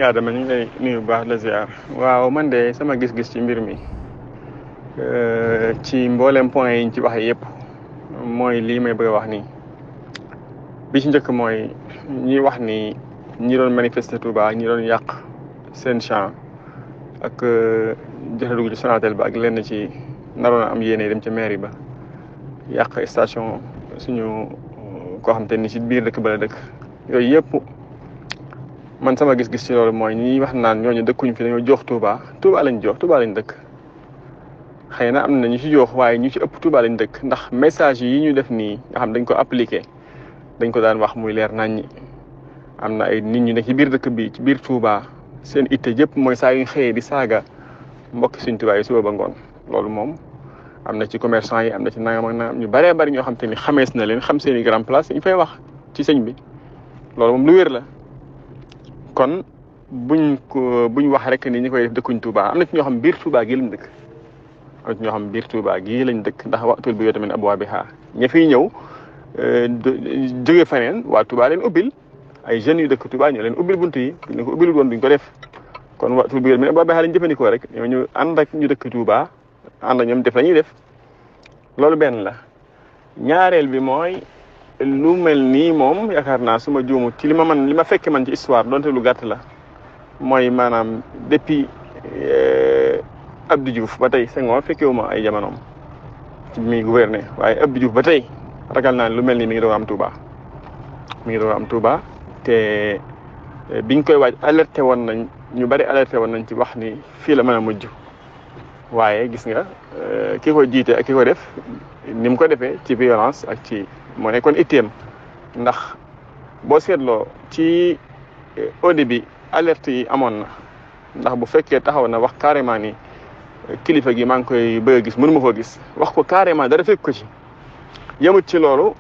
yaa dama ñu ngi lay nuyu bu baax la ziar waaw man de sama gis-gis ci mbir mi ci mboolem point yi ñu ci wax yëpp mooy lii may bëgg a wax nii bi ci njëkk mooy ñi wax ni ñi doon manifester Touba ñi doon yàq seen champ ak joxe dugg ci Sonatel ba ak lenn ci naroon a am yéene dem ca mairie ba yàq station suñu koo xam te ni ci biir dëkk ba la dëkk yooyu yëpp. man sama gis-gis ci loolu mooy ñi wax naan ñooñu dëkkuñ fi dañoo jox Touba lañ jox Touba lañ dëkk xëy na am na ñu ci jox waaye ñu ci ëpp Touba lañ dëkk ndax message yi ñu def nii nga xam dañ ko appliqué dañ ko daan wax muy leer naññi am na ay nit ñu ne ci biir dëkk bi ci biir Touba seen itte yëpp mooy saa yu xëyee di saaga mbokki suñ Touba yi suba ba ngoon loolu moom am na ci commerçant yi am na ci nangam ak nangam ñu bëree bëri ñoo xam te ni xamees na leen xam seen i grand place ñu fay wax ci sëñ bi loolu moom lu wér la. kon buñ wax rek ni ñi koy def dëkkuñ Touba am na ci ñoo xam biir Touba gii lañ dëkk am na ci ñoo xam biir Touba gii lañ dëkk ndax waxtul bi yoo tamit abwaabihaa ña fiy ñëw jóge feneen waa Touba leen ubbil ay jeunes yu dëkk Touba ñoo leen ubbil bunt yi ñu ko ubbil woon duñ ko def kon waxtul bi yoo tamit abwaabihaa lañ jëfandikoo rek ñoo ñu ànd ak ñu dëkk Touba ànd ak ñoom def la ñuy def loolu benn la ñaareel bi mooy lu mel nii moom yaakaar naa su ma juumut ci li ma fekke man ci histoire donte lu gàtt la mooy maanaam depuis Abdou Diouf ba tey Senghor fekkewu ma ay jamonoom ci mi gouverner waaye Abdou Diouf ba tey ragal naa lu mel nii mi ngi doon am Touba te biñ koy waaj alerté woon nañ ñu bari alerté woon nañ ci wax ni fii la mën a mujj waaye gis nga ki ko jiite ak ki ko def ni mu ko defee ci violence ak ci moo nekkoon itteem ndax boo seetloo ci au début alerte yi amoon na ndax bu fekkee taxaw na wax carrément ni kilifa gi maa ngi koy bëgg a gis mënuma koo gis wax ko carrément dara fekk ko ci yemut ci loolu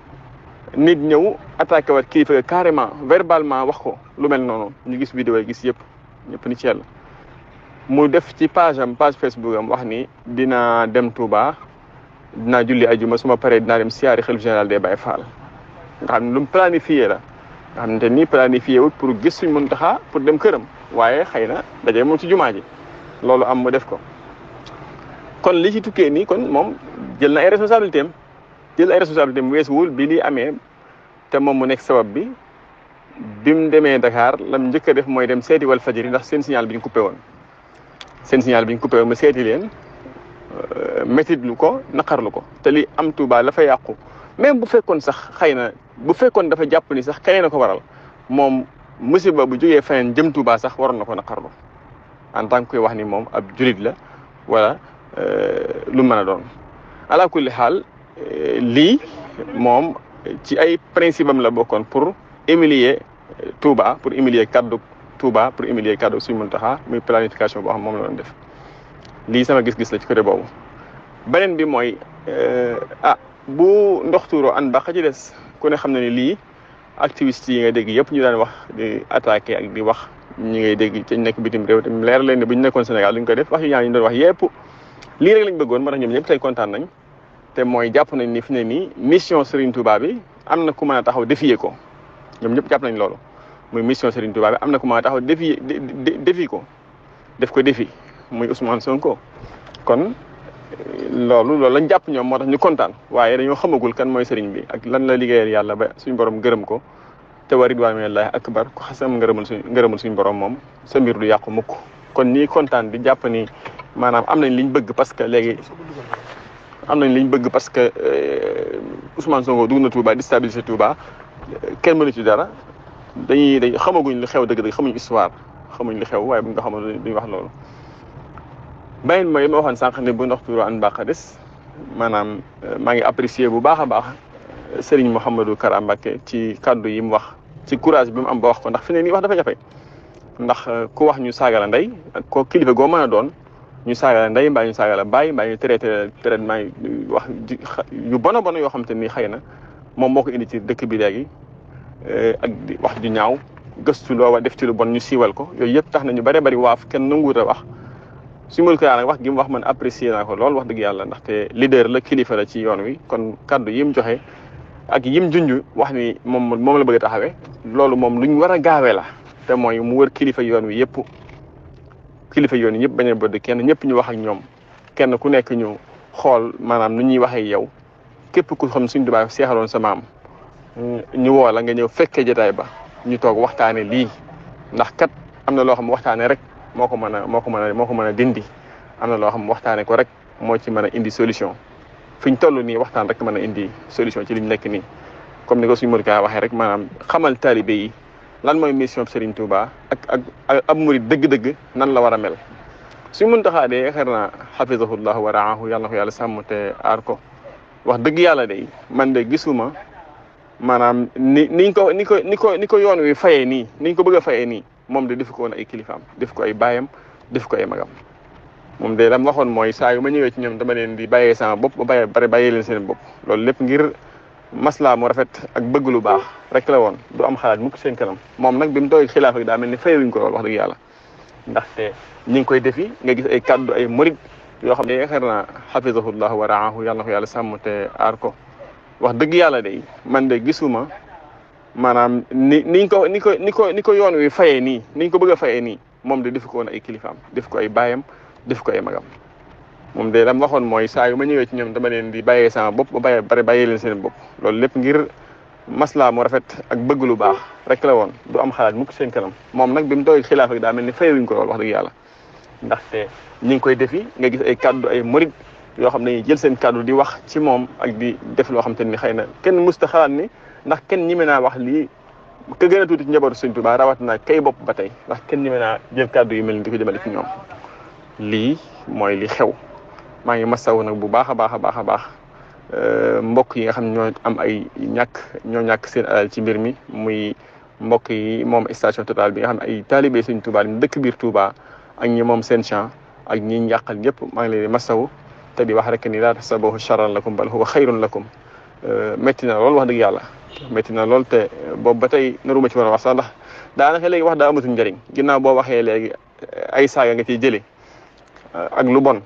nit ñëw attaqué wat kilifa gi carrément verbalement wax ko lu mel noonu ñu gis vidéo yi gis ñëpp ni ci yàlla mu def ci page Facebook am wax ni dina dem Touba dinaa julli ajuma suma paree dinaa dem siyaari xalif général des Baye Fall nga xam ne lu mu planifié la nga xam ne ni planifié wut pour gis suñ Muntaxa pour dem këram waaye xëy na daje moom ci jumaa ji loolu am mu def ko kon li ci tukkee nii kon moom jël na ay responsabilité am weesuwul bi li amee te moom mu nekk sabab bi mu demee Dakar lam njëkk a def mooy dem seeti Walfadjri ndax seen signal bi ñu coupé woon mu seeti leen métitlu ko naqarlu ko te li am Touba la fa yàqu même bu fekkoon sax xëy na bu fekkoon dafa jàpp ni sax keneen a ko waral moom musiba bu jógee feneen jëm Touba sax waroon na ko naqarlu en tant que koy wax ni moom ab julit la wala lu mën a doon ala kulli xaal lii moom ci ay principe am la bokkoon pour humilier Touba pour humilier kaddu Touba pour humilier kaddu suñu Muntaxa muy planification boo xam moom la doon def lii sama gis-gis la ci côté boobu beneen bi mooy bu ndox tuuroo an ba ci des ku ne xam na ni lii activistes yi nga dégg yëpp ñu daan wax di attaqué ak di wax ñi ngay dégg ci nekk bitim réew te leer leen ne bu ñu nekkoon Sénégal duñ ko def wax yu ñaan ñu doon wax yëpp lii rek lañ bëggoon moo tax ñoom ñëpp tey kontaan nañ te mooy jàpp nañ ni fi ne nii mission Serigne Touba bi am na ku mën a taxaw défier ko ñoom ñëpp jàpp nañ loolu muy mission Serigne Touba bi am na ku mën a taxaw défi ko def ko défi muy Ousmane Sonko kon loolu lañ jàpp ñoom moo tax ñu kontaan waaye dañoo xamagul kan mooy sëriñ bi ak lan la liggéeyal yàlla ba suñu borom gërëm ko te wa ridwaan minallahi akbar ku xasam ngërëmul suñu borom moom sa mbir du yàqu mukk kon ñii kontaan di jàpp ni maanaam am nañ liñ bëgg parce que léegi Ousmane Sonko dugg na Touba déstabiliser Touba kenn mënu ci dara dañuy xamaguñ li xew dëgg-dëgg xamuñ histoire xamuñ li xew waaye bu nga xamoon duñ wax loolu beneen mooy ma waxoon sànq ne bu ndox tuuroo an baax a des maanaam maa ngi apprécier bu baax a baax Serigne Mouhamadou Kara Mbacké ci kaddu yi mu wax ci courage bi mu am ba wax ko ndax fi ne nii wax dafa jafe ndax ku wax ñu saaga la ndey ak ko kilifa goo mën a doon ñu saaga la ndey mbaa ñu saaga la bàyyi mbaa ñu traitement yi wax yu bon yoo xam te ni xëy na moom moo ko indi ci dëkk bi léegi ak di wax ju ñaaw gëstu loo wa def ci lu bon ñu siiwal ko yooyu yëpp tax na ñu bari waaf kenn nanguwut a wax suñu mën ko nag wax gi mu wax man apprécier naa ko lool wax dëgg yàlla ndaxte leader la kilifa la ci yoon wi kon kaddu yi mu joxe ak yim junj wax ni moom la bëgg a taxawee loolu moom luñ war a gaawee la te mooy mu wër kilifa yoon wi yëpp kilifa yoon yi ñëpp bañ a bëgg kenn ñëpp ñu wax ak ñoom kenn ku nekk ñu xool maanaam nu ñuy waxee yow képp ku xam Sëriñ Tuubaa seexaloon sa maam ñu woo la nga ñëw fekkee jotaay ba ñu toog waxtaane lii ndax kat am na loo xam waxtaane rek moo ko mën a dindi am na loo xam waxtaane ko rek moo ci mën a indi solution fi ñu toll nii waxtaan rek mën a indi solution ci liñ nekk nii comme ni ko suñu Modou waxee rek maanaam xamal taalibe yi lan mooy mission Serigne Touba ak ab murid dëgg-dëgg nan la war a mel suñu Muntaxa de yaakaar naa xafisahullah wa raahu yàlla na ko yàlla sàmm te aar ko wax dëgg yàlla de man de gisuma maanaam ni ko yoon wi fayee nii niñ ko bëgg a fayee nii moom de def ko woon ay kilifaam def ko ay baayam def ko ay magam moom de lam waxoon mooy saa yu ma ñëwee ci ñoom dama leen di bàyyee sama bopp ba bàyyee leen seen bopp loolu lépp ngir maslaa mu rafet ak bëgg lu baax rek la woon du am xalaat mukk seen kanam moom nag bi mu toog xilaafa gi daa mel ni fayewuñ ko lool wax dëgg yàlla ndaxte ñi ngi koy defi nga gis ay kaddu ay murid yoo xam ne yaakaar naa xafisahullah wa raahu yàlla na ko yàlla sàmm te aar ko wax dëgg yàlla de man de gisuma maanaam ni ko yoon wi fayee nii niñ ko bëgg a fayee nii moom de def ko woon ay kilifaam def ko ay baayam def ko ay magam moom de lam waxoon mooy saa yu ma ñëwee ci ñoom dama leen di bàyyee sama bopp ba bàyyee leen seen bopp loolu lépp ngir maslaa mu rafet ak bëgg lu baax rek la woon du am xalaat mukk seen kanam moom nag bi mu toog xilaafa gi daa mel ni fayewuñ ko lool wax dëgg yàlla ndaxte ñi ngi koy defi nga gis ay kaddu ay murid yoo xam ne jël seen kaddu di wax ci moom ak di def loo xam te ni xëy na kenn musta xalaat ni ndax kenn ñime naa wax lii ka gën a tuuti ci njabootu Sëriñ Tuubaa rawat na kay bopp ba tey ndax kenn ñime naa jël kaddu yu mel ni di ko jëmale ci ñoom lii mooy li xew maa ngi masawu nag bu baax a baax mbokk yi nga xam ne ñoo am ay ñàkk seen alal ci mbir mi muy mbokk yi moom station Total bi nga xam ne ay taalibe Sëriñ Tuubaa ñu dëkk biir Touba ak ñi moom seen champ ak ñi yàqal ñëpp maa ngi leen di masawu te di wax rek ni laa tahsabuhu sharran lakum bal huwa xayrun lakum métti na lool wax dëgg yàlla métti na lool te boobu ba tey naruma ci war a wax sax ndax daanaka léegi wax daa amatul njëriñ ginnaaw boo waxee léegi ay saaga nga ciy jëlee ak lu bon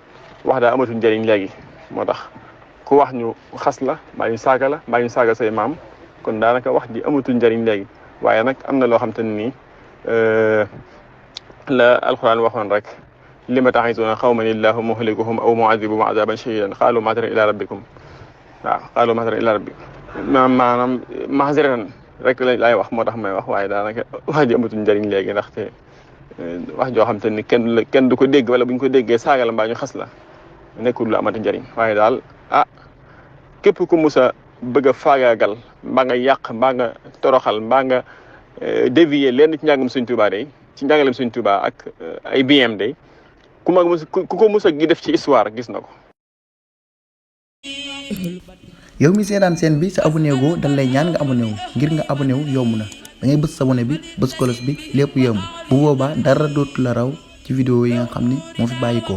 wax daa amatul njëriñ léegi moo tax ku wax ñu xas la mbaa ñu saaga la mbaa ñu saaga say maam kon daanaka wax ji amatul njëriñ léegi waaye nag am na loo xam te ne nii la alquran waxoon rek lima taxisuuna xawman illahu muhlikuhum aw muadibuhum azaban shadidan qaalu ma'ziratan ila rabbikum waaw qaalu ma'ziratan ila rabbikum maanaam mahziratan rek laay wax moo tax may wax waaye daanaka wax ji amatul njëriñ léegi ndaxte wax joo xam te ni kenn du ko dégg wala bu ñu ko déggee saaga la mbaa ñu xas la nekkul lu amati njëriñ waaye daal képp ku mus a bëgg a faagaagal mbaa nga yàq mbaa nga toroxal mbaa nga dévier lenn ci njàngam Sëriñ Tuubaa day ci njàngalem Sëriñ Tuubaa ak ay biem day ku ko mus a gi def ci histoire gis na ko. yow mi seetaan seen bi sa abonné goo dañ lay ñaan nga abonné wu ngir nga abonné wu yomb na da ngay bës sa abonné bi bës kolos bi lépp yomb bu boobaa dara dootu la raw ci vidéo yi nga xam ni moo fi bàyyi ko